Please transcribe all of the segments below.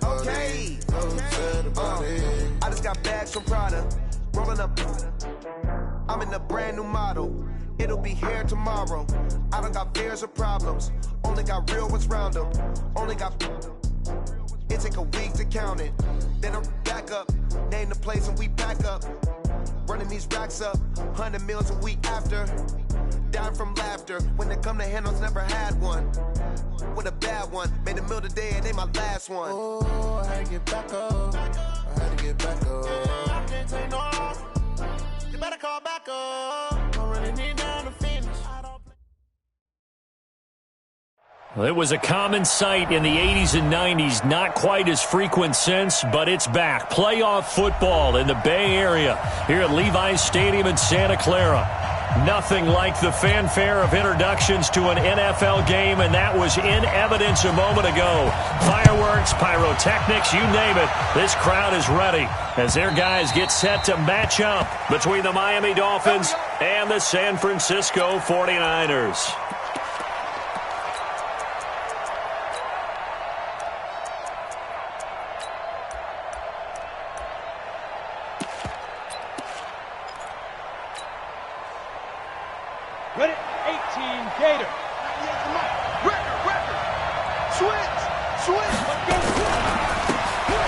Okay. I just got bags from Prada. Rolling up. I'm in a brand new model. It'll be here tomorrow. I don't got fears or problems. Only got real ones round them. Only got. It take a week to count it. Then I'm back up. Name the place and we back up. Running these racks up. 100 meals a week after. Dying from laughter. When it come to handles, never had one. With a bad one. Made a meal today and ain't my last one. Oh, I had to get back up. I had to get back up. I can't take no off. You better call back up. Don't really need down to finish. Well, it was a common sight in the 80s and 90s, not quite as frequent since, but it's back. Playoff football in the Bay Area here at Levi's Stadium in Santa Clara. Nothing like the fanfare of introductions to an NFL game, and that was in evidence a moment ago. Fireworks, pyrotechnics, you name it. This crowd is ready as their guys get set to match up between the Miami Dolphins and the San Francisco 49ers. Ready, 18, Gator. Switch.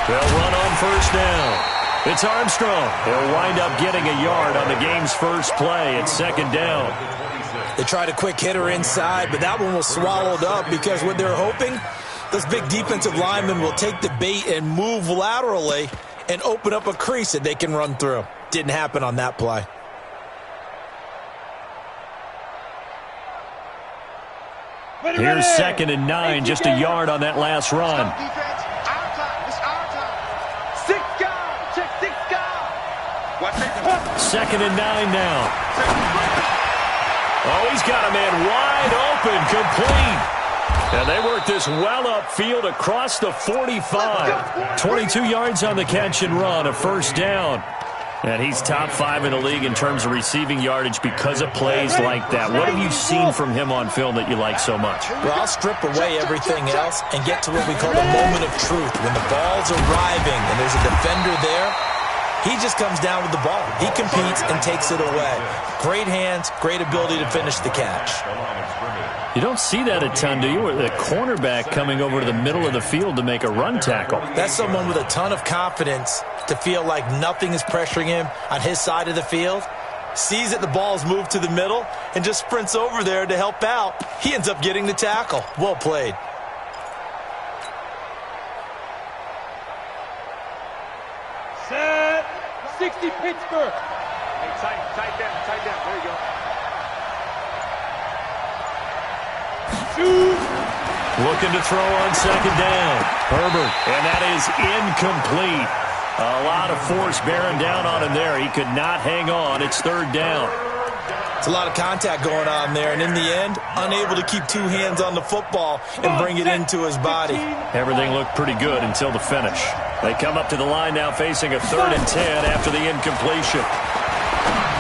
They'll run on first down. It's Armstrong. He'll wind up getting a yard on the game's first play. It's second down. They tried a quick hitter inside, but that one was swallowed up because what they're hoping, those big defensive linemen will take the bait and move laterally and open up a crease that they can run through. Didn't happen on that play. Here's second and 9, just a yard on that last run. Second and 9 now. Oh, he's got a man wide open, complete. And they work this well upfield across the 45. 22 yards on the catch and run, a first down. And he's top 5 in the league in terms of receiving yardage because of plays like that. What have you seen from him on film that you like so much? Well, I'll strip away everything else and get to what we call the moment of truth. When the ball's arriving and there's a defender there, he just comes down with the ball. He competes and takes it away. Great hands, great ability to finish the catch. You don't see that a ton, do you? Or the cornerback coming over to the middle of the field to make a run tackle. That's someone with a ton of confidence to feel like nothing is pressuring him on his side of the field. Sees that the ball's moved to the middle and just sprints over there to help out. He ends up getting the tackle. Well played. Set. 60 Pittsburgh. Hey, tight down. There you go. Looking to throw on second down. Herbert, and that is incomplete. A lot of force bearing down on him there. He could not hang on. It's third down. It's a lot of contact going on there, and in the end, unable to keep two hands on the football and bring it into his body. Everything looked pretty good until the finish. They come up to the line now facing a 3rd and 10 after the incompletion.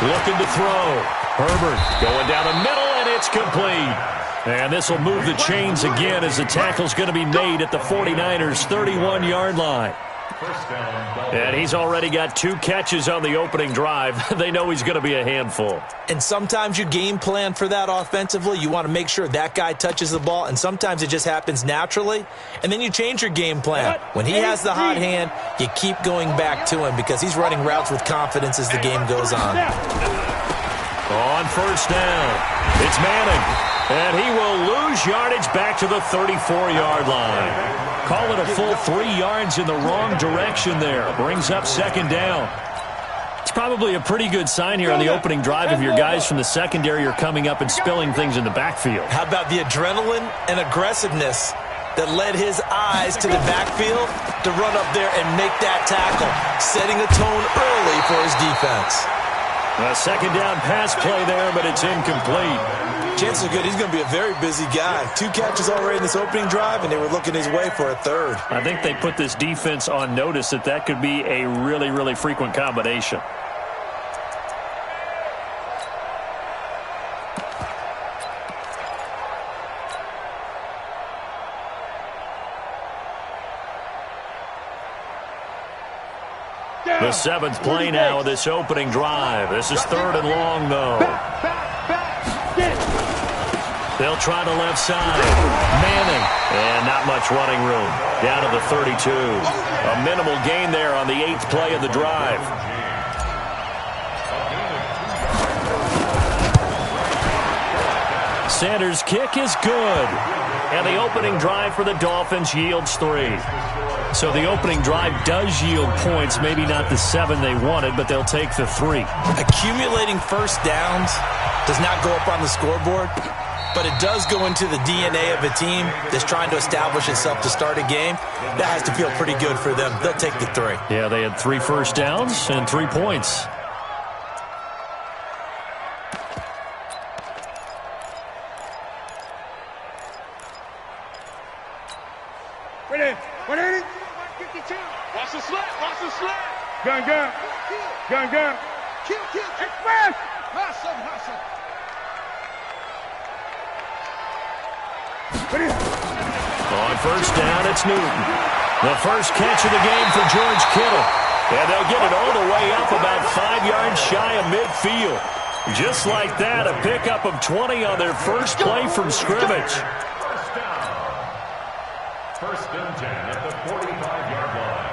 Looking to throw. Herbert going down the middle, and it's complete. And this will move the chains again as the tackle's going to be made at the 49ers' 31-yard line. And he's already got 2 catches on the opening drive. They know he's going to be a handful. And sometimes you game plan for that offensively. You want to make sure that guy touches the ball, and sometimes it just happens naturally. And then you change your game plan. When he has the hot hand, you keep going back to him because he's running routes with confidence as the game goes on. On first down, it's Manning. And he will lose yardage back to the 34-yard line. Call it a full 3 yards in the wrong direction there. Brings up second down. It's probably a pretty good sign here on the opening drive if your guys from the secondary are coming up and spilling things in the backfield. How about the adrenaline and aggressiveness that led his eyes to the backfield to run up there and make that tackle, setting a tone early for his defense. A second down pass play there, but it's incomplete. Chances are good he's going to be a very busy guy. 2 catches already in this opening drive, and they were looking his way for a 3rd. I think they put this defense on notice that could be a really, really frequent combination. The seventh play now of this opening drive. This is third and long, though. They'll try the left side. Manning. And not much running room. Down to the 32. A minimal gain there on the 8th play of the drive. Sanders' kick is good. And the opening drive for the Dolphins yields 3. So the opening drive does yield points. Maybe not the 7 they wanted, but they'll take the 3. Accumulating first downs does not go up on the scoreboard, but it does go into the DNA of a team that's trying to establish itself to start a game. That has to feel pretty good for them. They'll take the 3. Yeah, they had 3 first downs and 3 points. Watch the slap. Watch the slap. Gun. Kill. Express. Hustle. On first down, it's Newton. The first catch of the game for George Kittle. And they'll get it all the way up about 5 yards shy of midfield. Just like that, a pickup of 20 on their first play from scrimmage. First and 10 at the 45-yard line.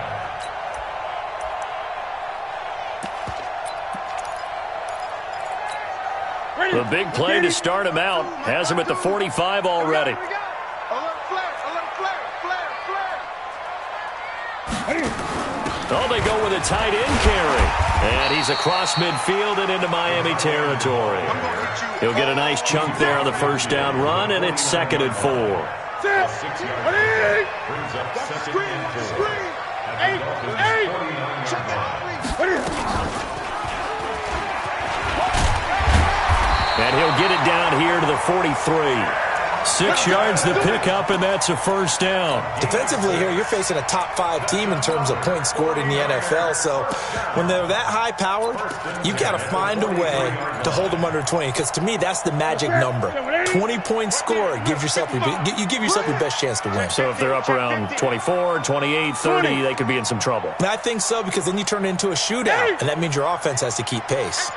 The big play to start him out has him at the 45 already. Oh, they go with a tight end carry. And he's across midfield and into Miami territory. He'll get a nice chunk there on the first down run, and it's 2nd and 4. And he'll get it down here to the 43. 6 yards to pick up, and that's a first down. Defensively here, you're facing a top 5 team in terms of points scored in the NFL. So when they're that high-powered, you've got to find a way to hold them under 20. Because to me, that's the magic number. 20 points scored gives yourself you give yourself your best chance to win. So if they're up around 24, 28, 30, they could be in some trouble. And I think so, because then you turn it into a shootout, and that means your offense has to keep pace.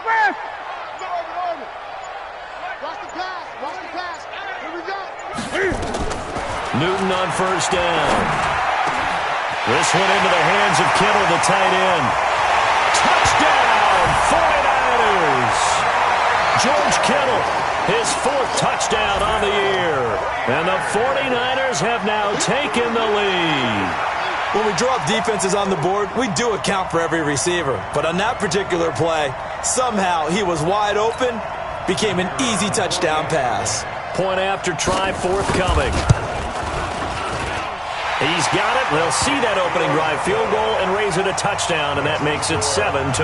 Newton on first down. This one into the hands of Kittle, the tight end. Touchdown, 49ers! George Kittle, his 4th touchdown on the year. And the 49ers have now taken the lead. When we draw up defenses on the board, we do account for every receiver. But on that particular play, somehow he was wide open, became an easy touchdown pass. Point after try forthcoming. He's got it. They'll see that opening drive field goal and raise it a touchdown, and that makes it 7-3.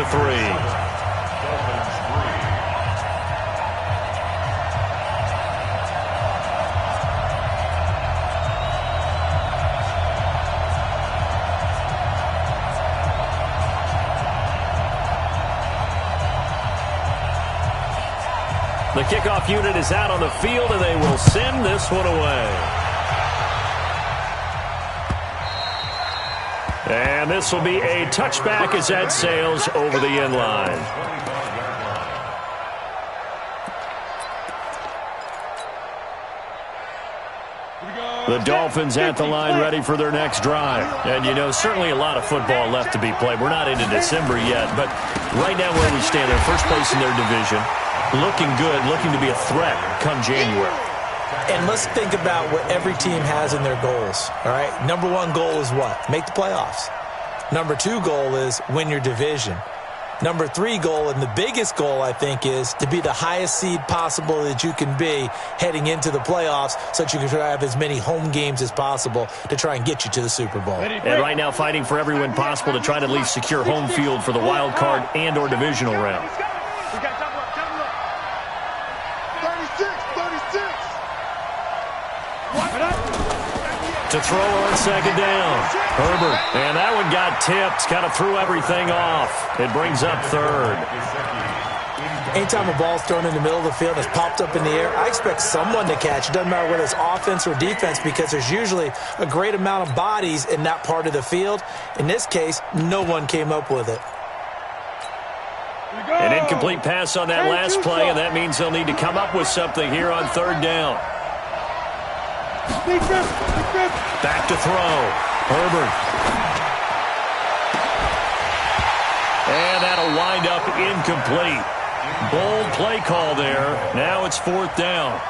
The kickoff unit is out on the field, and they will send this one away. And this will be a touchback as that sails over the end line. The Dolphins at the line ready for their next drive. And, you know, certainly a lot of football left to be played. We're not into December yet, but right now where we stand, they're first place in their division. Looking good, looking to be a threat come January. And let's think about what every team has in their goals, all right? Number 1 goal is what? Make the playoffs. Number 2 goal is win your division. Number 3 goal, and the biggest goal, I think, is to be the highest seed possible that you can be heading into the playoffs so that you can have as many home games as possible to try and get you to the Super Bowl. And right now fighting for every win possible to try to at least secure home field for the wild card and or divisional round. To throw on second down. Herbert. And that one got tipped. Kind of threw everything off. It brings up 3rd. Anytime a ball's thrown in the middle of the field and it's popped up in the air, I expect someone to catch. It doesn't matter whether it's offense or defense because there's usually a great amount of bodies in that part of the field. In this case, no one came up with it. An incomplete pass on that last play, and that means they'll need to come up with something here on third down. Back to throw. Herbert. And that'll wind up incomplete. Bold play call there. Now it's fourth down.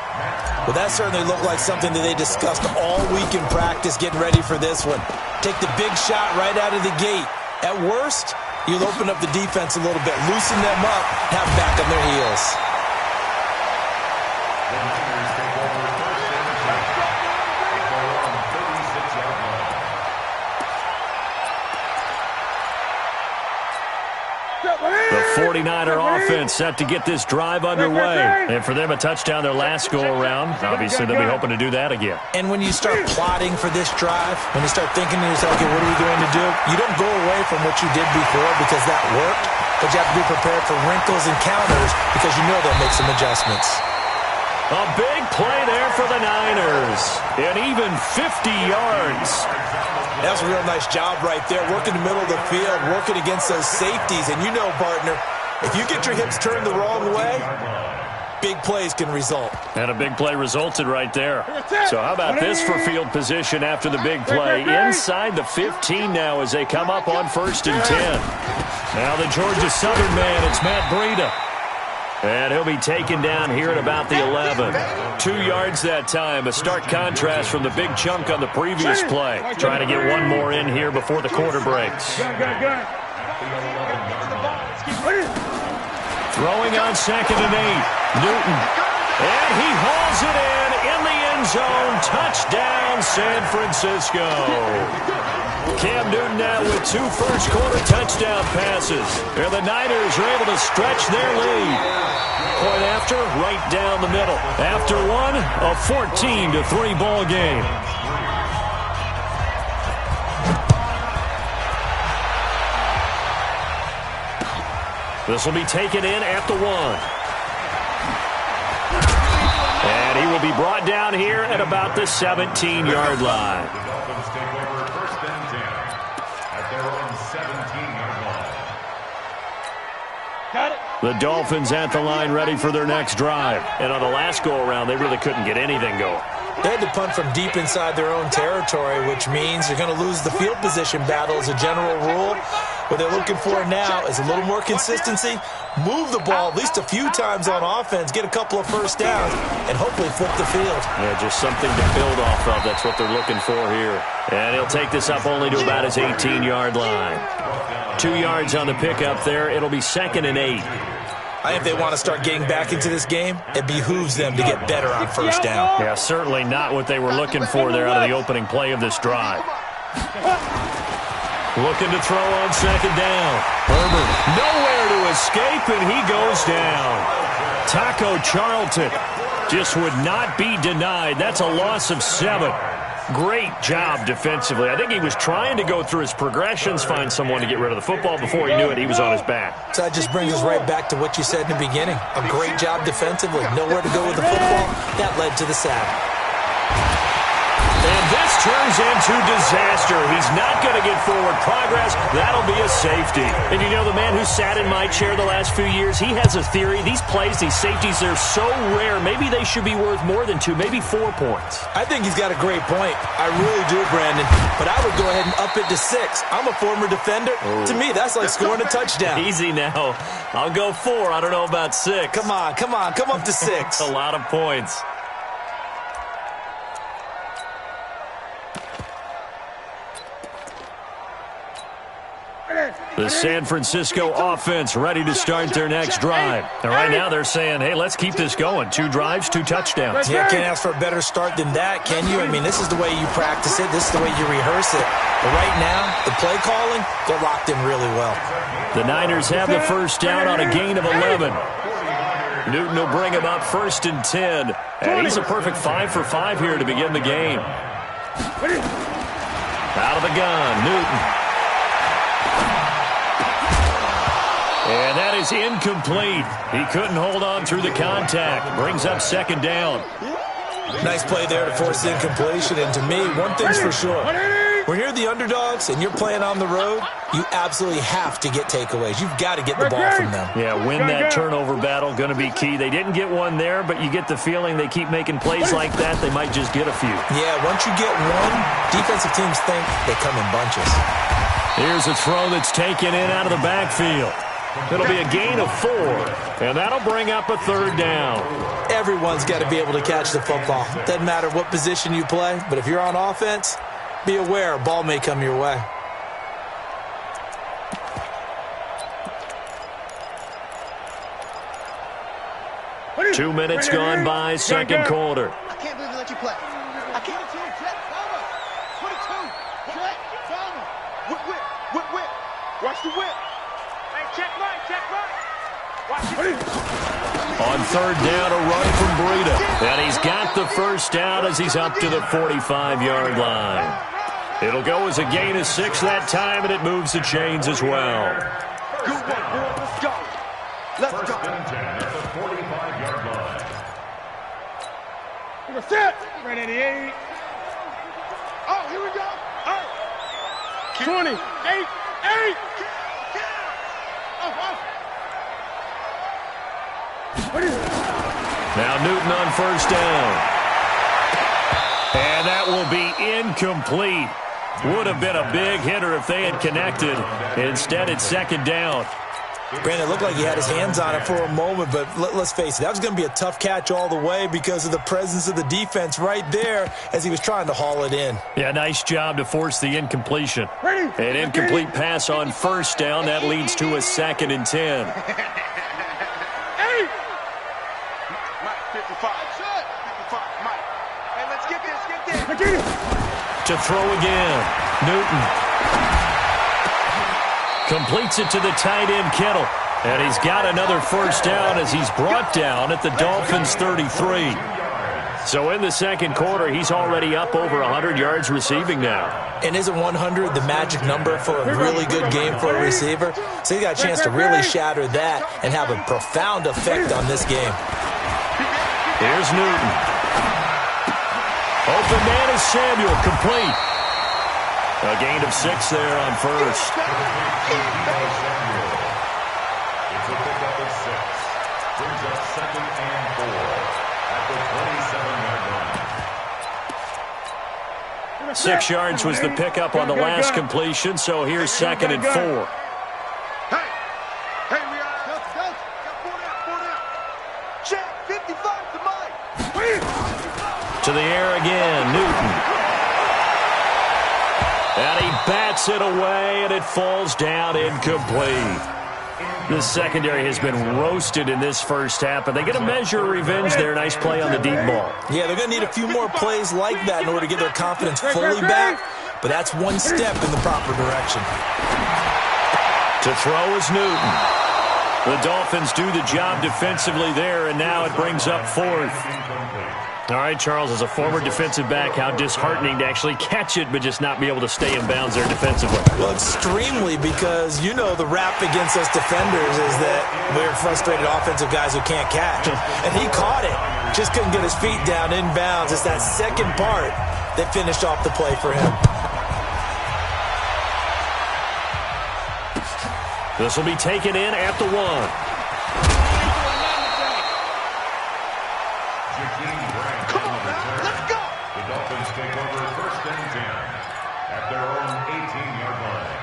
Well, that certainly looked like something that they discussed all week in practice getting ready for this one. Take the big shot right out of the gate. At worst, you'll open up the defense a little bit, loosen them up, have back on their heels. The 49er offense set to get this drive underway. And for them, a touchdown their last go-around. Obviously, they'll be hoping to do that again. And when you start plotting for this drive, when you start thinking to yourself, okay, what are we going to do? You don't go away from what you did before because that worked, but you have to be prepared for wrinkles and counters because you know they'll make some adjustments. A big play there for the Niners. And even 50 yards. That's a real nice job right there, working the middle of the field, working against those safeties. And you know, partner, if you get your hips turned the wrong way, big plays can result. And a big play resulted right there. So how about this for field position after the big play? Inside the 15 now as they come up on 1st and 10. Now the Georgia Southern man, it's Matt Breida. And he'll be taken down here at about the 11. 2 yards that time. A stark contrast from the big chunk on the previous play. Trying to get one more in here before the quarter breaks. Throwing on 2nd and 8. Newton. And he hauls it in the end zone. Touchdown, San Francisco. Cam Newton now with 2 first-quarter touchdown passes. And the Niners are able to stretch their lead. Point after, right down the middle. After one, a 14-3 ball game. This will be taken in at the 1. And he will be brought down here at about the 17-yard line. The Dolphins at the line ready for their next drive. And on the last go-around, they really couldn't get anything going. They had to punt from deep inside their own territory, which means you're going to lose the field position battle as a general rule. What they're looking for now is a little more consistency, move the ball at least a few times on offense, get a couple of first downs, and hopefully flip the field. Yeah, just something to build off of. That's what they're looking for here. And he'll take this up only to about his 18-yard line. 2 yards on the pickup there. It'll be 2nd and 8. I think if they want to start getting back into this game, it behooves them to get better on first down. Yeah, certainly not what they were looking for there out of the opening play of this drive. Looking to throw on 2nd down. Herbert nowhere to escape, and he goes down. Taco Charlton just would not be denied. That's a loss of 7. Great job defensively. I think he was trying to go through his progressions, find someone to get rid of the football. Before he knew it, he was on his back. So that just brings us right back to what you said in the beginning. A great job defensively. Nowhere to go with the football. That led to the sack. And this turns into disaster. He's not going to get forward progress. That'll be a safety. And you know, the man who sat in my chair the last few years, he has a theory. These plays, these safeties, they're so rare. Maybe they should be worth more than 2, maybe 4 points. I think he's got a great point. I really do, Brandon. But I would go ahead and up it to 6. I'm a former defender. To me, that's like scoring a touchdown. Easy now. I'll go 4. I don't know about 6. Come on. Come up to 6. A lot of points. The San Francisco offense ready to start their next drive. And right now they're saying, hey, let's keep this going. 2 drives, 2 touchdowns. Yeah, can't ask for a better start than that, can you? I mean, this is the way you practice it. This is the way you rehearse it. But right now, the play calling, they're locked in really well. The Niners have the first down on a gain of 11. Newton will bring him up 1st and 10. And he's a perfect 5 for 5 here to begin the game. Out of the gun, Newton. And that is incomplete. He couldn't hold on through the contact. Brings up second down. Nice play there to force the incompletion. And to me, one thing's for sure. When you're the underdogs and you're playing on the road, you absolutely have to get takeaways. You've got to get the ball from them. Yeah, win that turnover battle, going to be key. They didn't get one there, but you get the feeling they keep making plays like that, they might just get a few. Yeah, once you get one, defensive teams think they come in bunches. Here's a throw that's taken in out of the backfield. It'll be a gain of 4, and that'll bring up a third down. Everyone's got to be able to catch the football. Doesn't matter what position you play, but if you're on offense, be aware a ball may come your way. Two minutes gone by, second quarter. I can't believe they let you play. I can't. 22, Jet, whip. Watch the whip. Hey, check right. Watch it. On third down, a run from Breida. And he's got the first down as he's up to the 45-yard line. It'll go as a gain of 6 that time, and it moves the chains as well. Good one, boy. Let's go. First and 10 at the 45-yard line. We're set. Right at the 8. Oh, here we go. Oh. 20. 8. Now Newton on first down. And that will be incomplete. Would have been a big hitter if they had connected. Instead, it's second down. Brandon, it looked like he had his hands on it for a moment, but let's face it, that was going to be a tough catch all the way because of the presence of the defense right there as he was trying to haul it in. Yeah, nice job to force the incompletion. An incomplete pass on first down. That leads to a 2nd and 10. To throw again. Newton completes it to the tight end, Kittle. And he's got another first down as he's brought down at the Dolphins' 33. So in the second quarter, he's already up over 100 yards receiving now. And isn't 100 the magic number for a really good game for a receiver? So he got a chance to really shatter that and have a profound effect on this game. Here's Newton. Open man is Samuel, complete. A gain of 6 there on first. It's a pickup of 6. Brings up 2nd and 4 at the 27-yard line. 6 yards was the pickup on the last completion, so here's 2nd and 4. Hey, we are. Go. Got 4 down. Check, 55 to Mike. To the air again, Newton. And he bats it away, and it falls down incomplete. The secondary has been roasted in this first half, but they get a measure of revenge there. Nice play on the deep ball. Yeah, they're going to need a few more plays like that in order to get their confidence fully back, but that's one step in the proper direction. To throw is Newton. The Dolphins do the job defensively there, and now it brings up 4th. All right, Charles, as a former defensive back, how disheartening to actually catch it but just not be able to stay in bounds there defensively. Well, extremely, because you know the rap against us defenders is that we're frustrated offensive guys who can't catch. And he caught it. Just couldn't get his feet down in bounds. It's that second part that finished off the play for him. This will be taken in at the 1. Take over first and 10 at their own 18-yard line.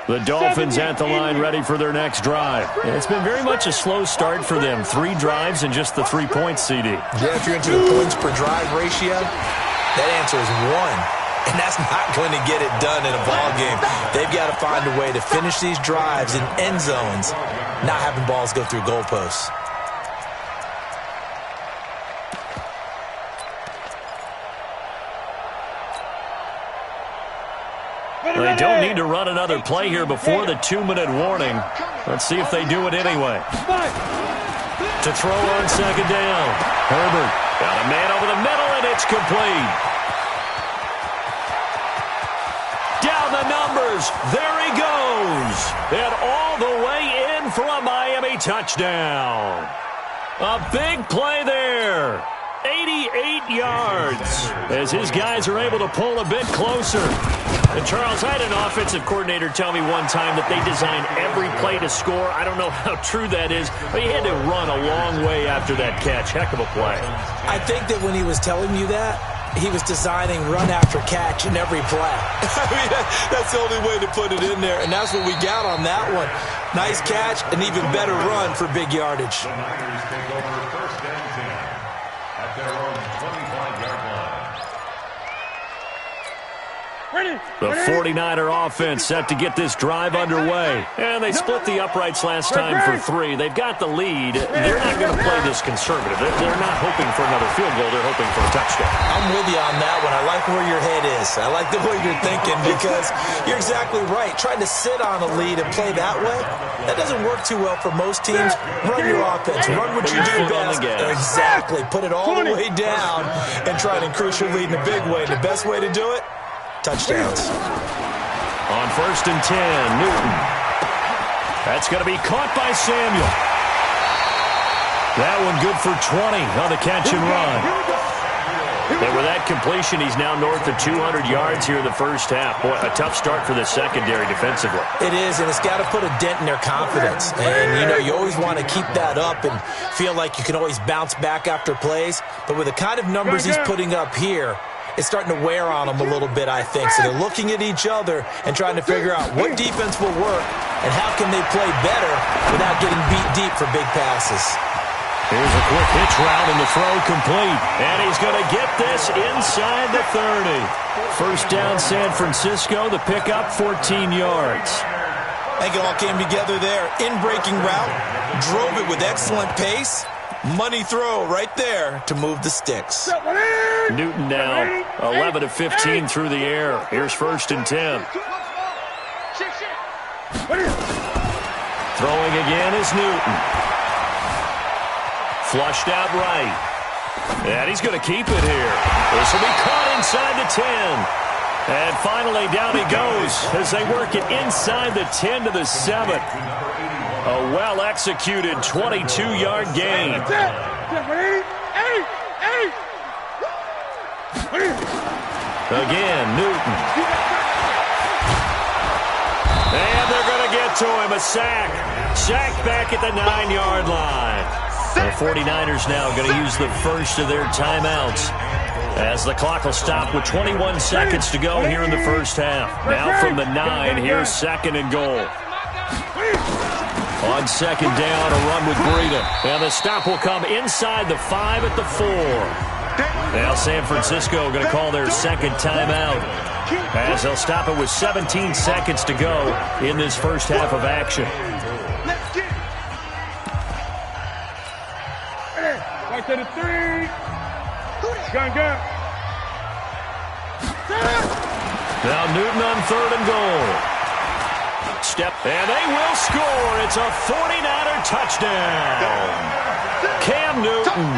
The Dolphins at the line ready for their next drive. It's been very much a slow start for them. 3 drives and just the 3 points, CD. Yeah, if you're into the points per drive ratio, that answer is 1. And that's not going to get it done in a ball game. They've got to find a way to finish these drives in end zones, not having balls go through goalposts. They don't need to run another play here before the 2-minute warning. Let's see if they do it anyway. To throw on second down. Herbert got a man over the middle, and it's complete. Down the numbers. There he goes. And all the way in for a Miami touchdown. A big play there. 88 yards as his guys are able to pull a bit closer. And Charles, I had an offensive coordinator tell me one time that they design every play to score. I don't know how true that is, but he had to run a long way after that catch. Heck of a play. I think that when he was telling you that, he was designing run after catch in every play. I mean, that's the only way to put it in there, and that's what we got on that one. Nice catch, an even better run for big yardage. The Niners take over first and 10 at their own 25-yard line. The 49er offense set to get this drive underway. And they split the uprights last time for 3. They've got the lead. They're not going to play this conservative. They're not hoping for another field goal. They're hoping for a touchdown. I'm with you on that one. I like where your head is. I like the way you're thinking because you're exactly right. Trying to sit on a lead and play that way, that doesn't work too well for most teams. Run your offense. Run what you do best. Exactly. Put it all the way down and try to increase your lead in a big way. And the best way to do it, touchdowns. On first and 10, Newton. That's going to be caught by Samuel. That one good for 20 on the catch and run. And with that completion, he's now north of 200 yards here in the first half. Boy, a tough start for the secondary defensively. It is, and it's got to put a dent in their confidence. And, you know, you always want to keep that up and feel like you can always bounce back after plays. But with the kind of numbers he's putting up here, it's starting to wear on them a little bit, I think. So they're looking at each other and trying to figure out what defense will work and how can they play better without getting beat deep for big passes. Here's a quick hitch route and the throw complete. And he's going to get this inside the 30. First down, San Francisco. The pickup, 14 yards. I think it all came together there. In-breaking route, drove it with excellent pace. Money throw right there to move the sticks. Newton now 11 of 15 through the air. Here's first and 10. Throwing again is Newton. Flushed out right. And he's going to keep it here. This will be caught inside the 10. And finally down he goes as they work it inside the 10 to the 7. A well-executed 22-yard gain. Again, Newton. And they're going to get to him. A sack. Sacked back at the 9-yard line. The 49ers now going to use the first of their timeouts as the clock will stop with 21 seconds to go here in the first half. Now from the 9, here's second and goal. On second down, a run with Breida. And the stop will come inside the 5 at the 4. Now San Francisco going to call their second timeout as they'll stop it with 17 seconds to go in this first half of action. Right to the 3. Gun. Now Newton on third and goal. Step, and they will score. It's a 49er touchdown. Cam Newton,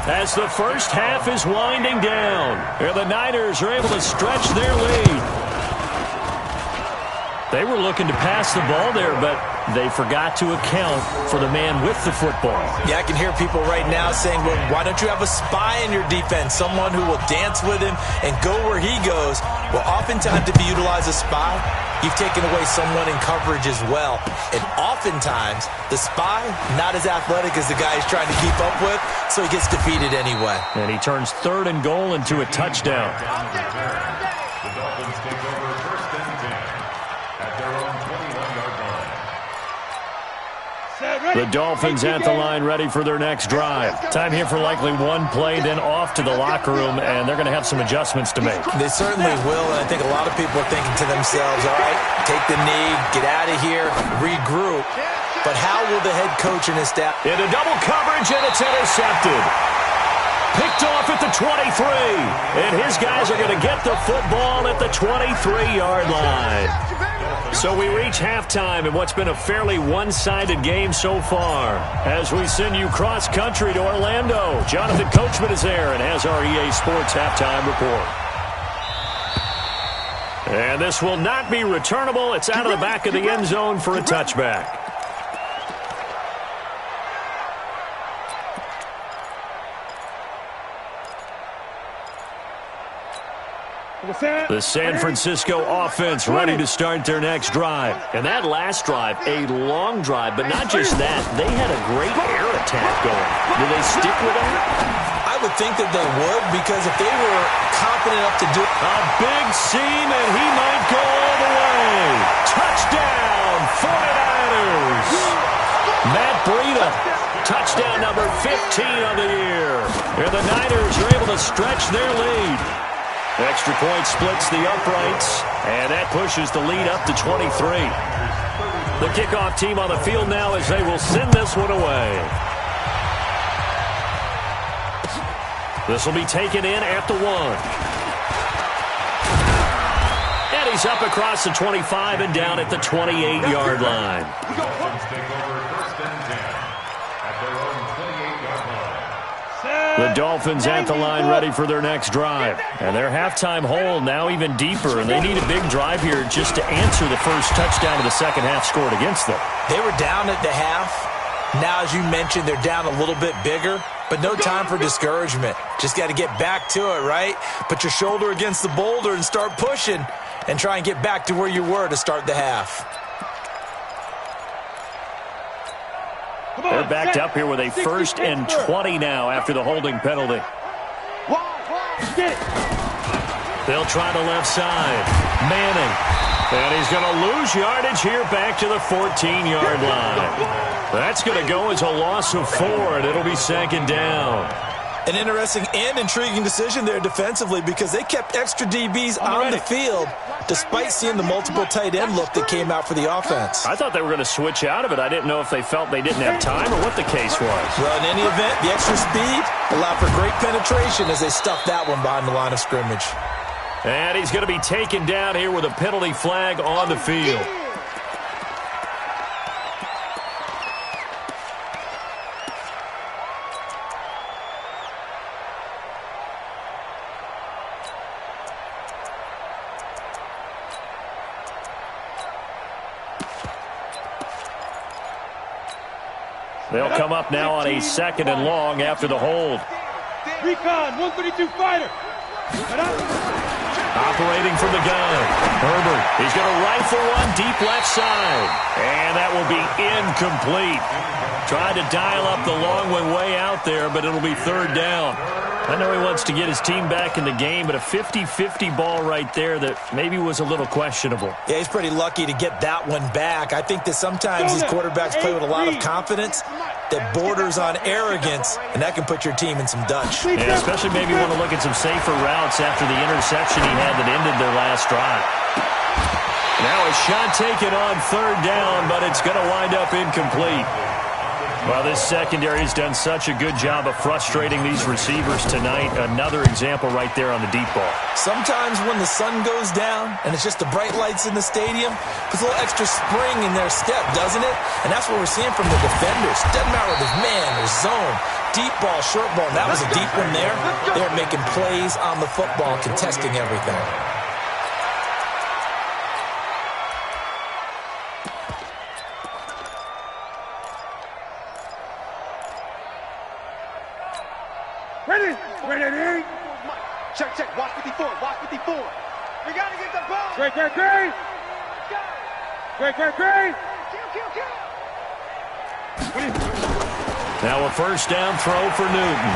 as the first half is winding down, and the Niners are able to stretch their lead. They were looking to pass the ball there, but they forgot to account for the man with the football. Yeah, I can hear people right now saying, well, why don't you have a spy in your defense, someone who will dance with him and go where he goes? Well, oftentimes if you utilize a spy, you've taken away someone in coverage as well. And oftentimes, the spy, not as athletic as the guy he's trying to keep up with, so he gets defeated anyway. And he turns third and goal into a touchdown. The Dolphins take over first and 10 at their own 21-yard line. The Dolphins at the line, ready for their next drive. Time here for likely one play, then off to the locker room, and they're going to have some adjustments to make. They certainly will, and I think a lot of people are thinking to themselves, all right, take the knee, get out of here, regroup. But how will the head coach and his staff... Into double coverage, and it's intercepted. Picked off at the 23, and his guys are going to get the football at the 23-yard line. So we reach halftime in what's been a fairly one-sided game so far. As we send you cross-country to Orlando, Jonathan Coachman is there and has our EA Sports halftime report. And this will not be returnable. It's out of the back of the end zone for a touchback. The San Francisco offense ready to start their next drive. And that last drive, a long drive, but not just that. They had a great air attack going. Do they stick with that? I would think that they would, because if they were confident enough to do it. A big seam, and he might go all the way. Touchdown, 49ers. Matt Breida, touchdown number 15 on the year. And the Niners are able to stretch their lead. Extra point splits the uprights, and that pushes the lead up to 23. The kickoff team on the field now as they will send this one away. This will be taken in at the 1. And he's up across the 25 and down at the 28-yard line. The Dolphins at the line ready for their next drive. And their halftime hole now even deeper, and they need a big drive here just to answer the first touchdown of the second half scored against them. They were down at the half. Now, as you mentioned, they're down a little bit bigger, but no time for discouragement. Just got to get back to it, right? Put your shoulder against the boulder and start pushing and try and get back to where you were to start the half. They're backed up here with a 1st and 20 now after the holding penalty. They'll try the left side. Manning. And he's going to lose yardage here back to the 14-yard line. That's going to go as a loss of 4, and it'll be 2nd down. An interesting and intriguing decision there defensively, because they kept extra DBs on the field despite seeing the multiple tight end look that came out for the offense. I thought they were going to switch out of it. I didn't know if they felt they didn't have time or what the case was. Well, in any event, the extra speed allowed for great penetration as they stuffed that one behind the line of scrimmage. And he's going to be taken down here with a penalty flag on the field. They'll come up now on a 2nd and long after the hold. Recon, 132 fighter. Operating from the gun. Herbert, he's going to rifle one deep left side. And that will be incomplete. Tried to dial up the long one way out there, but it'll be 3rd down. I know he wants to get his team back in the game, but a 50-50 ball right there that maybe was a little questionable. Yeah, he's pretty lucky to get that one back. I think that sometimes these quarterbacks play with a lot of confidence that borders on arrogance, and that can put your team in some Dutch. Yeah, especially maybe want to look at some safer routes after the interception he had that ended their last drive. Now a shot taken on 3rd down, but it's going to wind up incomplete. Well, this secondary has done such a good job of frustrating these receivers tonight. Another example right there on the deep ball. Sometimes when the sun goes down and it's just the bright lights in the stadium, puts a little extra spring in their step, doesn't it? And that's what we're seeing from the defenders. Doesn't matter whether it's man or zone, deep ball, short ball. That was a deep one there. They're making plays on the football, contesting everything. Ready. Check. Watch 54. We got to get the ball. Great. Now a 1st down throw for Newton.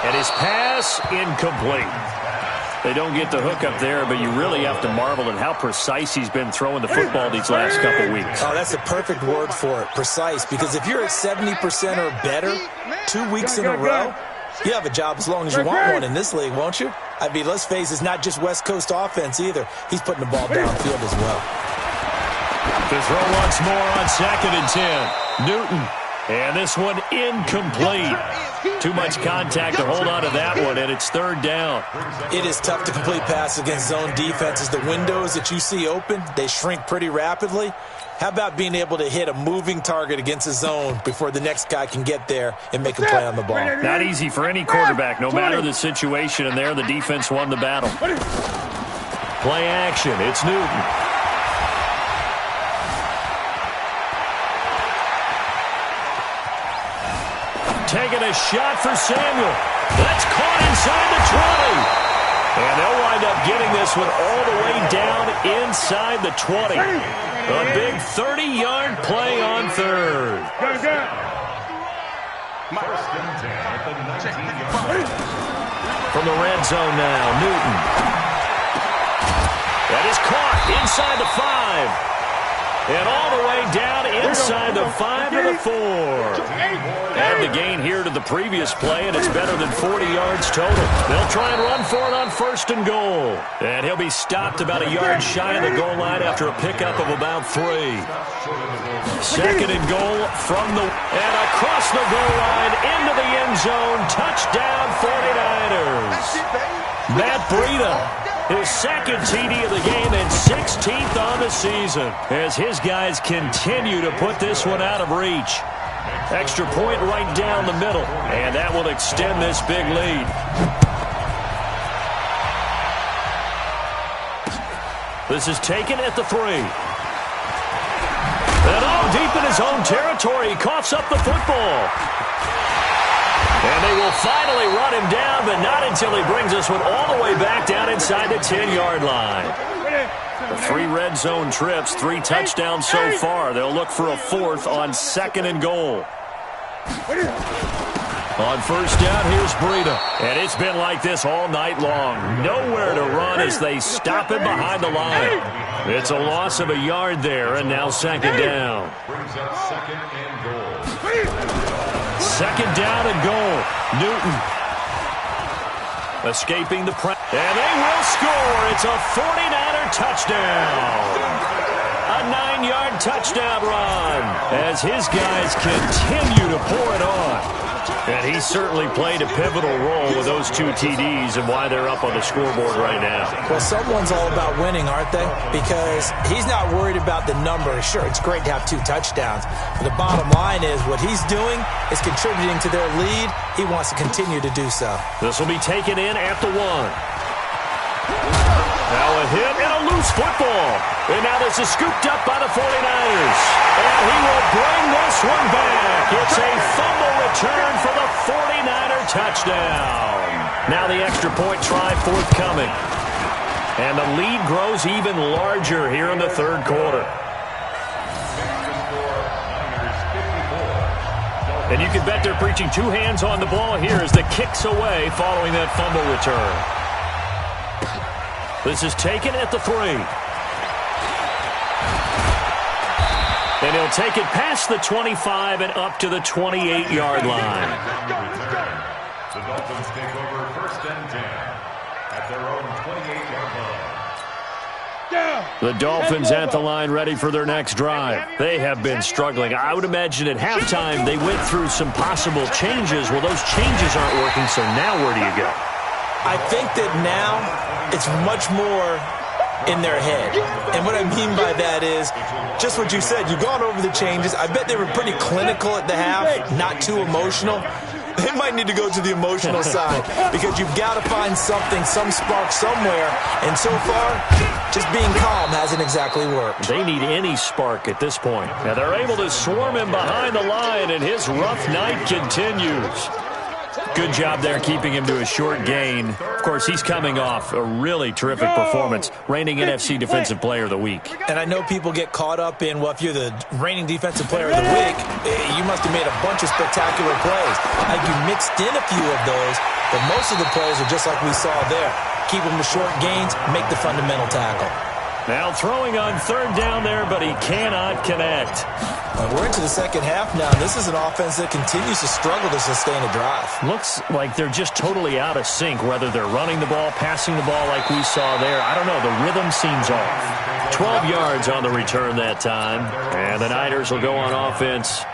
And his pass incomplete. They don't get the hook up there, but you really have to marvel at how precise he's been throwing the football these last couple weeks. Oh, that's a perfect word for it, precise, because if you're at 70% or better 2 weeks in a row, you have a job as long as you want one in this league, won't you? I mean, let's face it, it's not just West Coast offense either. He's putting the ball downfield as well. To throw once more on 2nd and 10. Newton And this one incomplete. Too much contact to hold on to that one, and it's third down. It is tough to complete passes against zone defenses. The windows that you see open, they shrink pretty rapidly. How about being able to hit a moving target against a zone before the next guy can get there and make a play on the ball? Not easy for any quarterback, no matter the situation, and there the defense won the battle. Play action, it's Newton. Taking a shot for Samuel. That's caught inside the 20. And they'll wind up getting this one all the way down inside the 20. A big 30-yard play on third. First and 10 at the 19-yard. From the red zone now, Newton. That is caught inside the 5. And all the way down inside the 5 to the 4. Add the gain here to the previous play, and it's better than 40 yards total. They'll try and run for it on first and goal. And he'll be stopped about a yard shy of the goal line after a pickup of about 3. Second and goal from the... And across the goal line into the end zone. Touchdown 49ers. Matt Breida. His second TD of the game and 16th on the season as his guys continue to put this one out of reach. Extra point right down the middle, and that will extend this big lead. This is taken at the 3. And all deep in his own territory, he coughs up the football. And they will finally run him down, but not until he brings this one all the way back down inside the 10-yard line. The 3 red zone trips, 3 touchdowns so far. They'll look for a 4th on second and goal. On first down, here's Breida. And it's been like this all night long. Nowhere to run as they stop him behind the line. It's a loss of a yard there, and now second down. Brings up second and goal. Second down and goal. Newton escaping the press. And they will score. It's a 49er touchdown. A 9-yard touchdown run as his guys continue to pour it on. And he certainly played a pivotal role with those 2 TDs and why they're up on the scoreboard right now. Well, someone's all about winning, aren't they? Because he's not worried about the number. Sure, it's great to have 2 touchdowns. But the bottom line is what he's doing is contributing to their lead. He wants to continue to do so. This will be taken in at the 1. Now a hit and a loose football. And now this is scooped up by the 49ers. And he will bring this one back. It's a fumble return for the 49er touchdown. Now the extra point try forthcoming. And the lead grows even larger here in the third quarter. And you can bet they're preaching 2 hands on the ball here as the kick's away following that fumble return. This is taken at the 3. And he'll take it past the 25 and up to the 28-yard line. The Dolphins take over first and 10 at their own 28-yard line. The Dolphins at the line ready for their next drive. They have been struggling. I would imagine at halftime they went through some possible changes. Well, those changes aren't working, so now where do you go? I think that now it's much more in their head. And what I mean by that is just what you said. You've gone over the changes. I bet they were pretty clinical at the half, not too emotional. They might need to go to the emotional side because you've got to find something, some spark somewhere. And so far, just being calm hasn't exactly worked. They need any spark at this point. Now they're able to swarm him behind the line, and his rough night continues. Good job there keeping him to a short gain. Of course, he's coming off a really terrific performance, reigning NFC Defensive Player of the Week. And I know people get caught up in, well, if you're the reigning Defensive Player of the Week, you must have made a bunch of spectacular plays. Like you mixed in a few of those, but most of the plays are just like we saw there. Keep them to short gains, make the fundamental tackle. Now throwing on third down there, but he cannot connect. We're into the second half now. This is an offense that continues to struggle to sustain a drive. Looks like they're just totally out of sync, whether they're running the ball, passing the ball like we saw there. I don't know. The rhythm seems off. 12 yards on the return that time. And the Niners will go on offense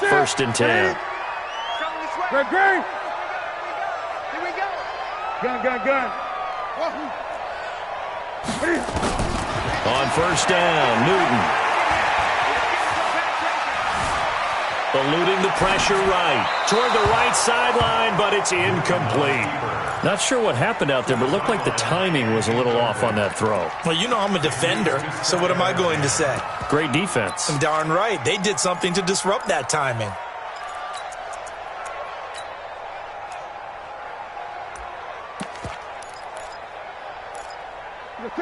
First and 10. Green. Here we go. Gun. On first down, Newton. Eluding the pressure right. Toward the right sideline, but it's incomplete. Not sure what happened out there, but it looked like the timing was a little off on that throw. Well, you know I'm a defender, so what am I going to say? Great defense. I'm darn right. They did something to disrupt that timing.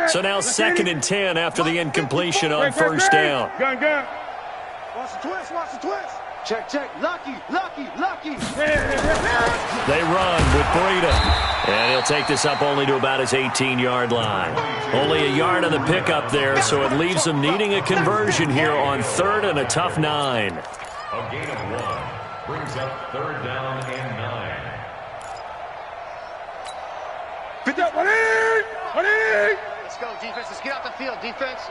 So now 2nd and 10 after the incompletion on first down. Gun. Watch the twist. Check. Lucky. They run with Breida. And he'll take this up only to about his 18-yard line. Only a yard on the pickup there, so it leaves them needing a conversion here on 3rd and a tough 9. A gain of 1 brings up 3rd down and 9. Get that one in. Let's go, defense. Let's get out the field, defense.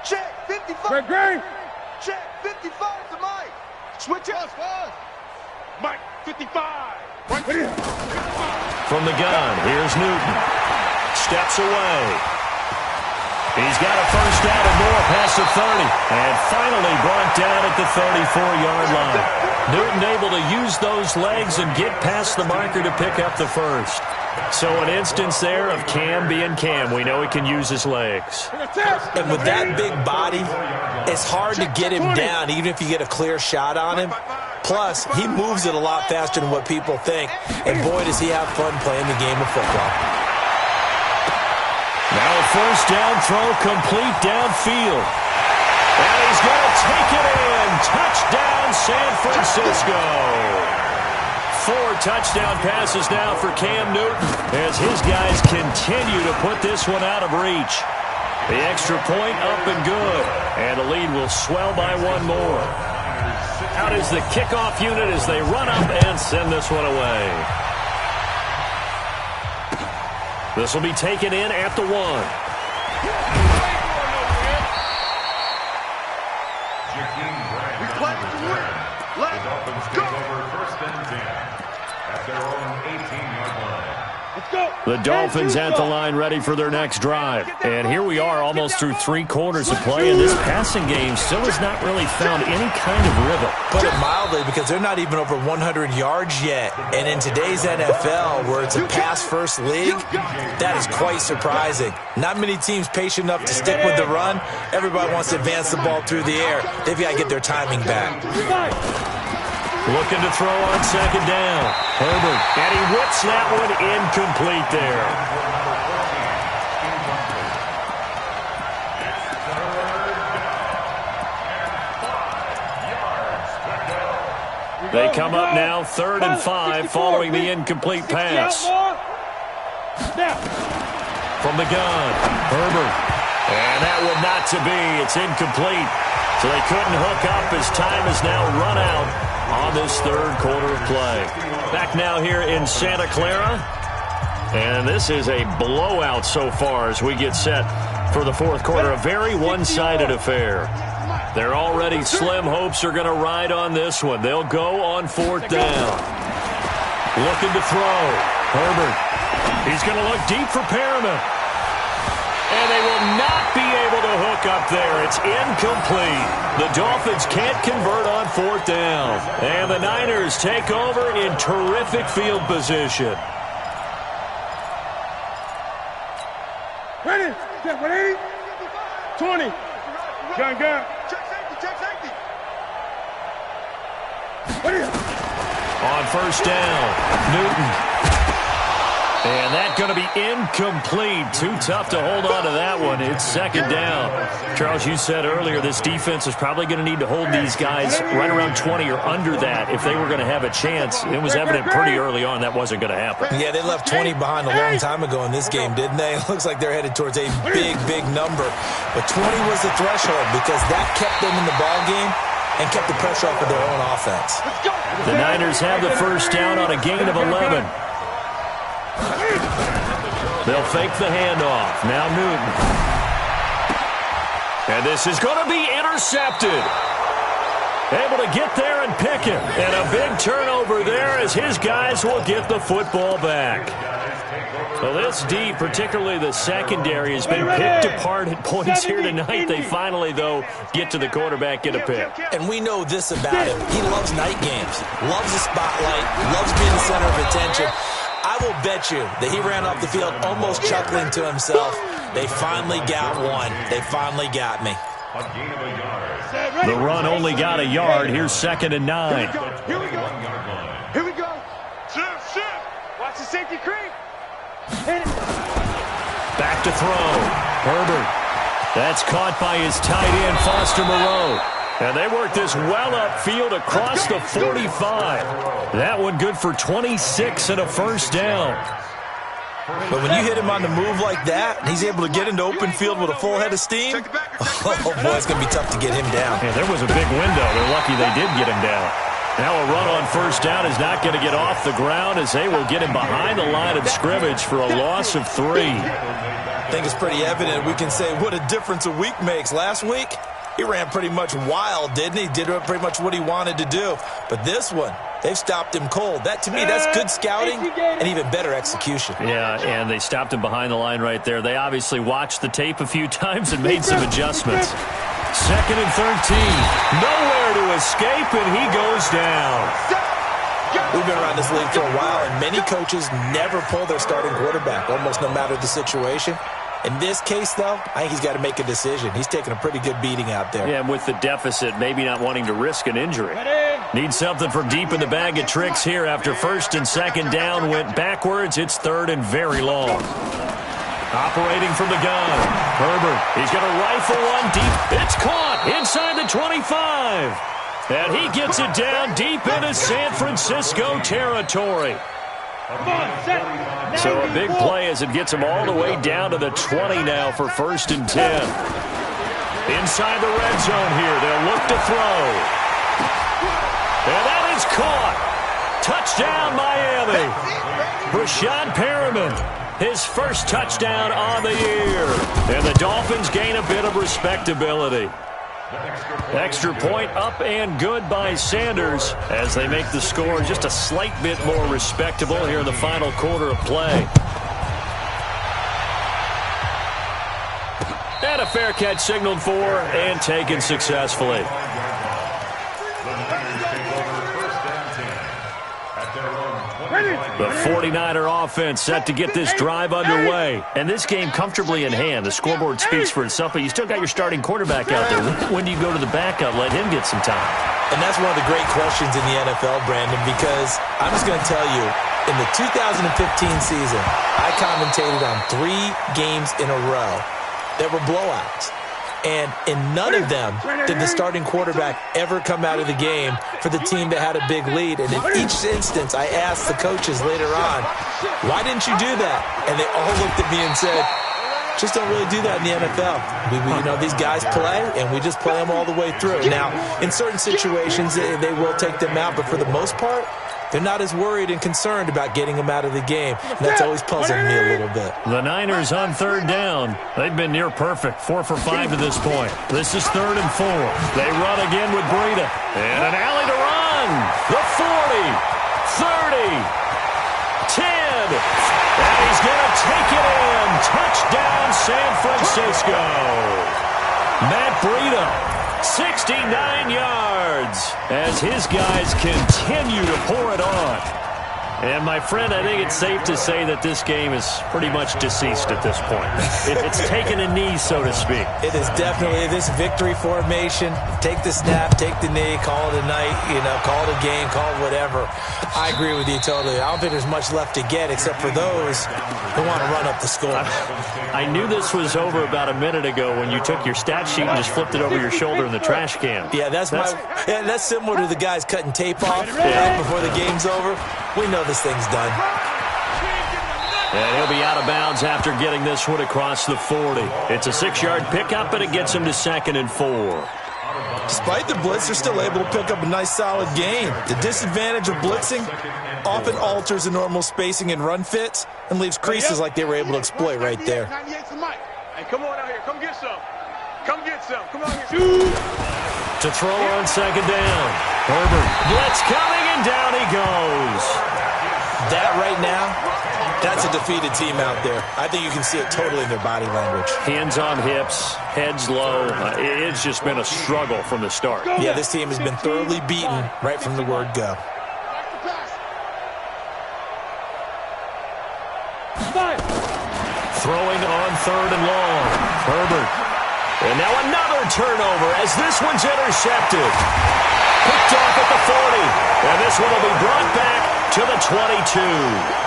Check 55. Green. Check 55 to Mike. Switch it. Mike 55. From the gun, here's Newton. Steps away. He's got a first down and more past the 30. And finally brought down at the 34-yard line. Newton able to use those legs and get past the marker to pick up the first. So an instance there of Cam being Cam. We know he can use his legs. And with that big body, it's hard to get him down, even if you get a clear shot on him. Plus, he moves it a lot faster than what people think. And boy, does he have fun playing the game of football. Now a first down throw complete downfield. And he's going to take it in. Touchdown, San Francisco. 4 touchdown passes now for Cam Newton as his guys continue to put this one out of reach. The extra point up and good, and the lead will swell by 1 more. Out is the kickoff unit as they run up and send this one away. This will be taken in at the 1. The Dolphins take over 1st and 10 at their own 18-yard line. The Dolphins at the line ready for their next drive. And here we are almost through 3 quarters of play, and this passing game still has not really found any kind of rhythm. Put it mildly, because they're not even over 100 yards yet. And in today's NFL, where it's a pass-first league, that is quite surprising. Not many teams patient enough to stick with the run. Everybody wants to advance the ball through the air. They've got to get their timing back. Looking to throw on 2nd down. Herbert, and he whips that one incomplete there. They come up now 3rd and 5 following the incomplete pass. From the gun, Herbert. And that one not to be. It's incomplete. So they couldn't hook up as time is now run out on this 3rd quarter of play. Back now here in Santa Clara. And this is a blowout so far as we get set for the 4th quarter. A very one-sided affair. Their already slim hopes are going to ride on this one. They'll go on 4th down. Looking to throw. Herbert. He's going to look deep for Perriman. And they will not be able to hook up there. It's incomplete. The Dolphins can't convert on 4th down. And the Niners take over in terrific field position. Ready? 20. Gun. Check safety. Ready? On 1st down, Newton. And that's going to be incomplete. Too tough to hold on to that one. It's 2nd down. Charles, you said earlier this defense is probably going to need to hold these guys right around 20 or under that if they were going to have a chance. It was evident pretty early on that wasn't going to happen. Yeah, they left 20 behind a long time ago in this game, didn't they? It looks like they're headed towards a big, big number. But 20 was the threshold because that kept them in the ball game and kept the pressure off of their own offense. The Niners have the first down on a gain of 11. They'll fake the handoff. Now Newton. And this is going to be intercepted. able to get there and pick it. And a big turnover there as his guys will get the football back. Well, this D, particularly the secondary, has been picked apart at points here tonight. They finally, though, get to the quarterback, get a pick. And we know this about him. He loves night games, loves the spotlight, loves being the center of attention. I will bet you that he ran off the field almost chuckling to himself. They finally got one. They finally got me. The run only got a yard. Here's 2nd and 9. Here we go. Here we go. Shift. Watch the safety creep. Back to throw. Herbert. That's caught by his tight end, Foster Moreau. And they work this well upfield across the 45. That one good for 26 and a first down. But when you hit him on the move like that, and he's able to get into open field with a full head of steam, oh, boy, it's going to be tough to get him down. Yeah, there was a big window. They're lucky they did get him down. Now a run on first down is not going to get off the ground as they will get him behind the line of scrimmage for a loss of 3. I think it's pretty evident. We can say what a difference a week makes. Last week, he ran pretty much wild, didn't he? Did pretty much what he wanted to do. But this one, they've stopped him cold. That, to me, that's good scouting and even better execution. Yeah, and they stopped him behind the line right there. They obviously watched the tape a few times and made some adjustments. 2nd and 13. Nowhere to escape, and he goes down. We've been around this league for a while, and many coaches never pull their starting quarterback, almost no matter the situation. In this case, though, I think he's got to make a decision. He's taking a pretty good beating out there. Yeah, and with the deficit, maybe not wanting to risk an injury. Needs something from deep in the bag of tricks here after 1st and 2nd down went backwards. It's 3rd and very long. Operating from the gun. Herbert, he's going to rifle one deep. It's caught inside the 25. And he gets it down deep into San Francisco territory. So a big play as it gets him all the way down to the 20 now for 1st and 10. Inside the red zone here. They'll look to throw. And that is caught. Touchdown, Miami. Brashad Perriman, his first touchdown on the year. And the Dolphins gain a bit of respectability. Extra point up and good by Sanders as they make the score just a slight bit more respectable here in the final quarter of play. And a fair catch signaled for and taken successfully. The 49er offense set to get this drive underway. And this game comfortably in hand. The scoreboard speaks for itself, but you still got your starting quarterback out there. When do you go to the backup? Let him get some time. And that's one of the great questions in the NFL, Brandon, because I'm just going to tell you, in the 2015 season, I commentated on 3 games in a row that were blowouts. And in none of them did the starting quarterback ever come out of the game for the team that had a big lead. And in each instance, I asked the coaches later on, why didn't you do that? And they all looked at me and said, just don't really do that in the NFL. These guys play, and we just play them all the way through. Now, in certain situations, they will take them out, but for the most part, they're not as worried and concerned about getting them out of the game. And that's always puzzled me a little bit. The Niners on 3rd down. They've been near perfect, 4 for 5 to this point. This is 3rd and 4. They run again with Breida. And an alley to run. The 40, 30, 10. And he's going to take it in. Touchdown, San Francisco. Matt Breida. 69 yards as his guys continue to pour it on. And, my friend, I think it's safe to say that this game is pretty much deceased at this point. It's taken a knee, so to speak. It is definitely this victory formation. Take the snap, take the knee, call it a night, call it a game, call it whatever. I agree with you totally. I don't think there's much left to get except for those who want to run up the score. I knew this was over about a minute ago when you took your stat sheet and just flipped it over your shoulder in the trash can. Yeah, that's similar to the guys cutting tape off right before the game's over. We know this thing's done. And he'll be out of bounds after getting this one across the 40. It's a 6-yard pickup, and it gets him to 2nd and 4. Despite the blitz, they're still able to pick up a nice, solid gain. The disadvantage of blitzing often alters the normal spacing and run fits and leaves creases like they were able to exploit right there. Hey, come on out here. Come get some. Come get some. Come out here. To throw on second down. Herbert. Blitz coming, and down he goes. That right now, that's a defeated team out there. I think you can see it totally in their body language. Hands on hips, heads low. It's just been a struggle from the start. Yeah, this team has been thoroughly beaten right from the word go. Throwing on third and long. Herbert. And now another turnover as this one's intercepted. Picked off at the 40. And this one will be brought back to the 22.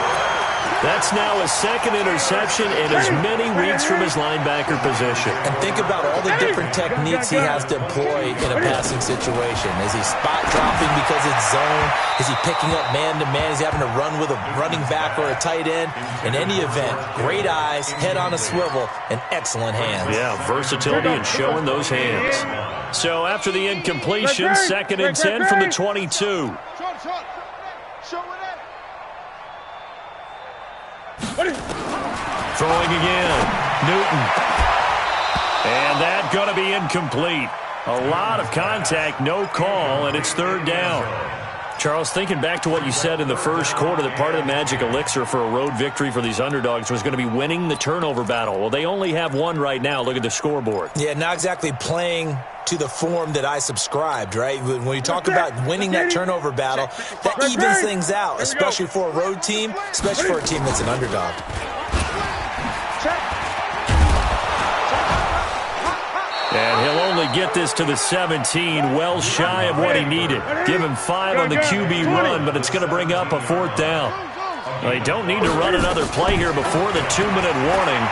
That's now his second interception in as many weeks from his linebacker position. And think about all the different techniques he has to employ in a passing situation. Is he spot dropping because it's zone? Is he picking up man-to-man? Is he having to run with a running back or a tight end? In any event, great eyes, head on a swivel, and excellent hands. Yeah, versatility and showing those hands. So after the incompletion, second and 10 from the 22. Throwing again. Newton. And that going to be incomplete. A lot of contact, no call, and it's third down. Charles, thinking back to what you said in the first quarter, that part of the magic elixir for a road victory for these underdogs was going to be winning the turnover battle. Well, they only have one right now. Look at the scoreboard. Yeah, not exactly playing to the form that I subscribed, right? When you talk about winning that turnover battle, that evens things out, especially for a road team, especially for a team that's an underdog. And he'll only get this to the 17, well shy of what he needed. Give him 5 on the QB run, but it's going to bring up a fourth down. Well, they don't need to run another play here before the 2-minute warning.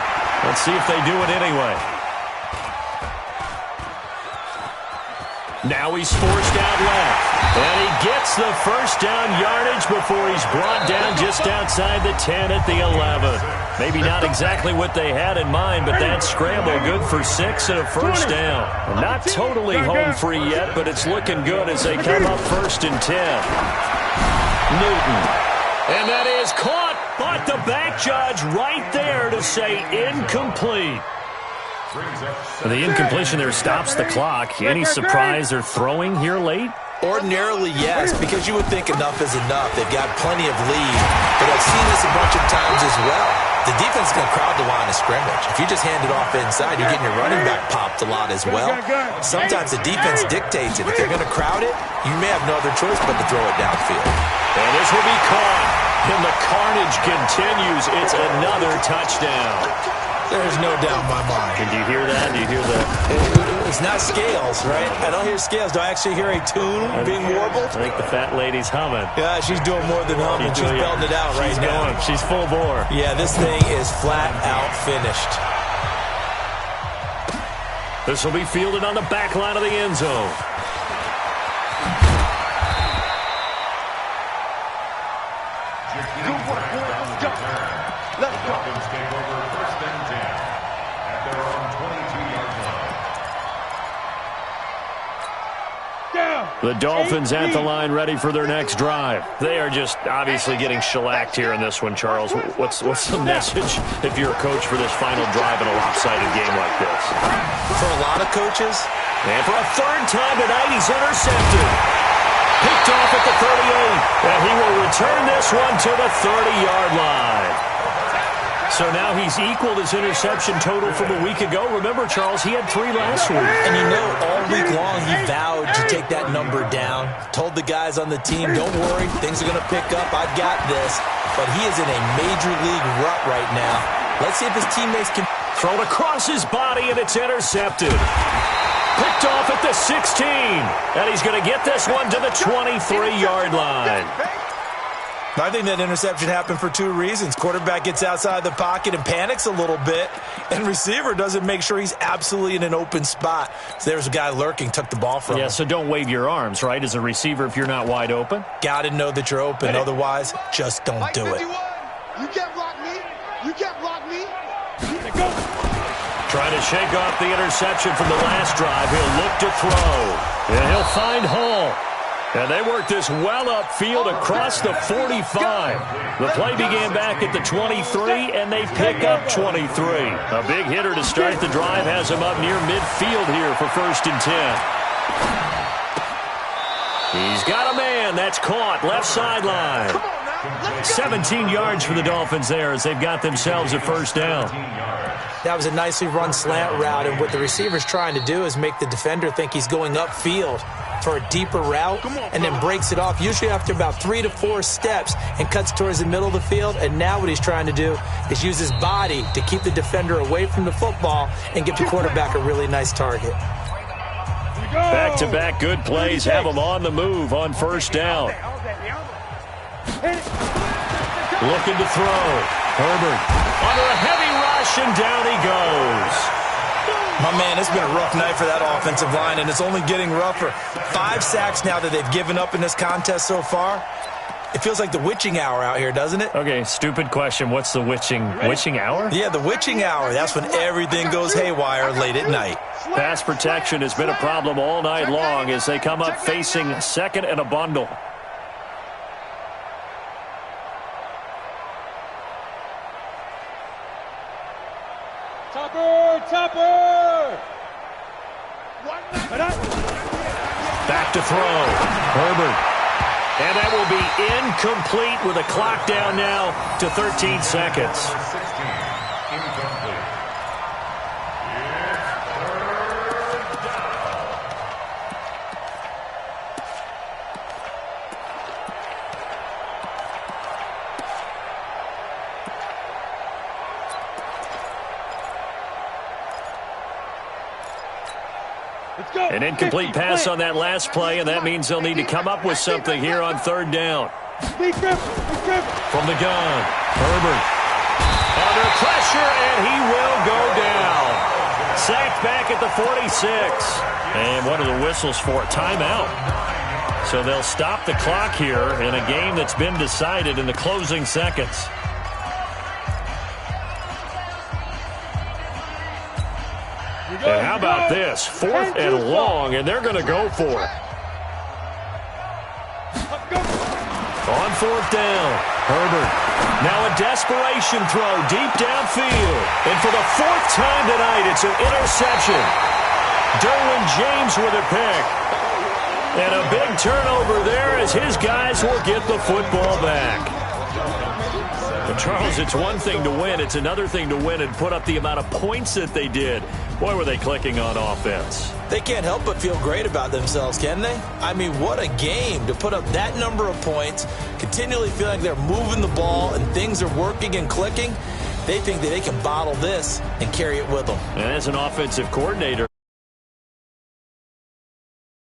Let's see if they do it anyway. Now he's forced out left. And he gets the first down yardage before he's brought down just outside the 10 at the 11. Maybe not exactly what they had in mind, but that scramble good for 6 and a first down. Not totally home free yet, but it's looking good as they come up first and 10. Newton. And that is caught, but the back judge right there to say incomplete. The incompletion there stops the clock. Any surprise they're throwing here late? Ordinarily, yes, because you would think enough is enough. They've got plenty of lead, but I've seen this a bunch of times as well. The defense is going to crowd the line of scrimmage. If you just hand it off inside, you're getting your running back popped a lot as well. Sometimes the defense dictates it. If they're going to crowd it, you may have no other choice but to throw it downfield. And this will be caught. And the carnage continues. It's another touchdown. There's no doubt in my mind. And do you hear that? Do you hear that? It's not scales, right? I don't hear scales. Do I actually hear a tune being warbled? I think the fat lady's humming. Yeah, she's doing more than humming. She's belting it out right now. Going. She's full bore. Yeah, this thing is flat out finished. This will be fielded on the back line of the end zone. Let's go. The Dolphins at the line ready for their next drive. They are just obviously getting shellacked here in this one, Charles. What's the message if you're a coach for this final drive in a lopsided game like this? For a lot of coaches. And for a third time tonight, he's intercepted. Picked off at the 38. And he will return this one to the 30-yard line. So now he's equaled his interception total from a week ago. Remember, Charles, he had 3 last week. And you know, all week long he vowed to take that number down. Told the guys on the team, don't worry, things are going to pick up. I've got this. But he is in a major league rut right now. Let's see if his teammates can... Thrown across his body, and it's intercepted. Picked off at the 16. And he's going to get this one to the 23-yard line. I think that interception happened for 2 reasons. Quarterback gets outside the pocket and panics a little bit, and receiver doesn't make sure he's absolutely in an open spot. So there's a guy lurking, took the ball from him. Yeah, so don't wave your arms, right, as a receiver if you're not wide open? Got to know that you're open. Otherwise, just don't do it. You can't block me. You can't block me. Trying to shake off the interception from the last drive. He'll look to throw, and he'll find Hall. And they work this well upfield across the 45. The play began back at the 23, and they pick up 23. A big hitter to start the drive has him up near midfield here for first and 10. He's got a man. That's caught. Left sideline. 17 yards for the Dolphins there as they've got themselves a first down. That was a nicely run slant route, and what the receiver's trying to do is make the defender think he's going upfield for a deeper route and then breaks it off, usually after about 3 to 4 steps, and cuts towards the middle of the field. And now what he's trying to do is use his body to keep the defender away from the football and give the quarterback a really nice target. Back-to-back good plays have him on the move on first down. Looking to throw. Herbert under a heavy rush, and down he goes. My man, it's been a rough night for that offensive line, and it's only getting rougher. 5 sacks now that they've given up in this contest so far. It feels like the witching hour out here, doesn't it? Okay, stupid question. What's the witching hour? Yeah, the witching hour. That's when everything goes haywire late at night. Pass protection has been a problem all night long as they come up facing second and a bundle. Topper! Back to throw. Herbert. And that will be incomplete with a clock down now to 13 seconds. 16. Incomplete. An incomplete pass on that last play, and that means they'll need to come up with something here on third down. From the gun, Herbert under pressure, and he will go down. Sacked back at the 46. And what are the whistles for? Timeout. So they'll stop the clock here in a game that's been decided in the closing seconds. And how about this? 4th and long, and they're going to go for it. On 4th down, Herbert. Now a desperation throw deep downfield. And for the 4th time tonight, it's an interception. Derwin James with a pick. And a big turnover there as his guys will get the football back. But Charles, it's one thing to win. It's another thing to win and put up the amount of points that they did. Boy, were they clicking on offense. They can't help but feel great about themselves, can they? I mean, what a game to put up that number of points, continually feeling like they're moving the ball and things are working and clicking. They think that they can bottle this and carry it with them. And as an offensive coordinator,